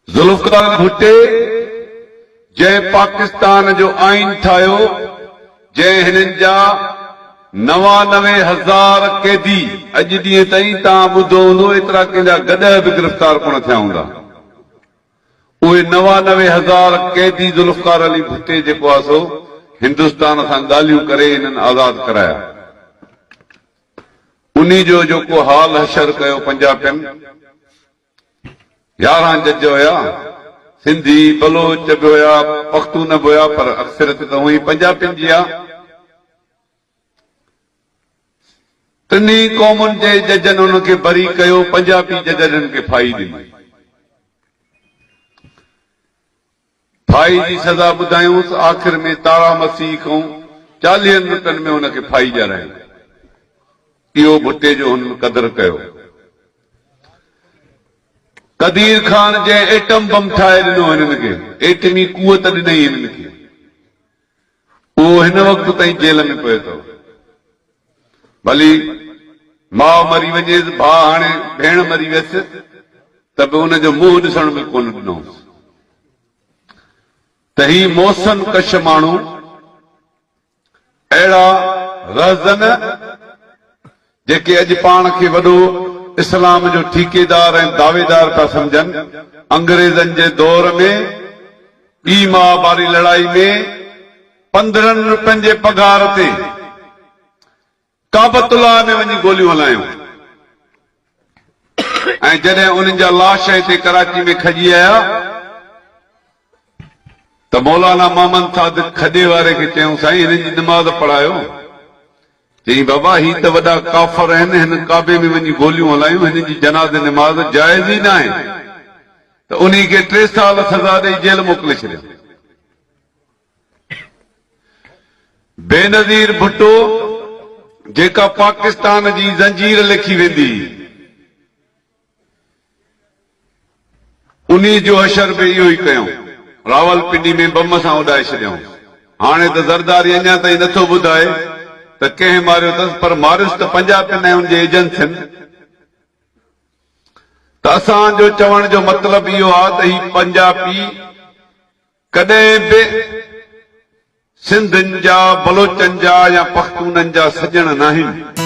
जुल्फकार भुट्टे जंहिं पाकिस्तान जो आइन ठाहियो, जंहिं हिननि जा 99,000 कैदी अॼु ॾींहं ताईं तव्हां ॿुधो हूंदो एतिरा कंहिंजा गॾह बि गिरफ़्तार कोन थिया हूंदा। उहे 99,000 कैदी जुल्फकार अली भुट्टे जेको आहे सो हिंदुस्तान सां ॻाल्हियूं करे हिननि आज़ाद कराया। उन्ही जो जेको हाल हशर कयो पंजाबियुनि, 11 जज हुया, सिंधी बलोच बि हुया, पख्तून बि हुया, पर अक्सरियत त हुई पंजाबियुनि जी आहे। टिनी क़ौमुनि जे जजनि हुनखे बरी कयो, पंजाबी जजनि खे फाई ॾिनी। फाई जी सज़ा ॿुधायूंसि, आख़िर में तारा मसीह खां 40 मिंटनि में हुनखे फाई ॼाराई। इहो भुट्टे जो हुननि क़दुरु कयो। कदीर ख़ान जंहिं एटम बम ठाहे ॾिनो हिननि खे, एटमी कुवत ॾिनई हिननि खे, उहो हिन वक़्त ताईं जेल में पियो अथव। भली माउ मरी वञे, भाउ हाणे भेण मरी वियसि त बि हुनजो मुंहुं ॾिसण में कोन ॾिनो। त ही मोहसिन कश माण्हू अहिड़ा रहज़न जेके अॼु पाण खे वॾो इस्लाम जो ठीकेदार ऐं दावेदार पिया सम्झनि, अंग्रेज़नि जे दौर में ॿी महाबारी लड़ाई में 15 रुपयनि जे पघार ते काबतुल्लाह में वञी गोलियूं हलायूं, ऐं जॾहिं उन्हनि जा लाश हिते कराची में खजी आया त मौलाना मोहम्मद सादिक खॾे वारे खे चयूं, साईं हिन जी नमाज़ पढ़ायो। चई बाबा ही त वॾा काफ़र आहिनि, हिन काबे में वञी गोलियूं हलायूं, हिन जी जनाज़ नमाज़ जाइज़ ई न आहे। त उन खे 3 साल सज़ा ॾेई जेल मोकिले छॾियो। बेनज़ीर भुट्टो जेका पाकिस्तान जी ज़ंजीर लिखी वेंदी, उन्ही जो हशर बि इहो ई कयूं, रावलपिंडी में बम सां उॾाए छॾियऊं। हाणे त ज़रदारी अञा ताईं नथो ॿुधाए त कंहिं मारियो अथसि, पर मारियुसि त पंजाबियुनि ऐं उनजे एजेंसियुनि। त असांजो चवण जो मतिलबु इहो आहे त ही पंजाबी कॾहिं बि सिंधियुनि जा, बलोचनि जा या पख्तूननि जा सजण नाहिनि।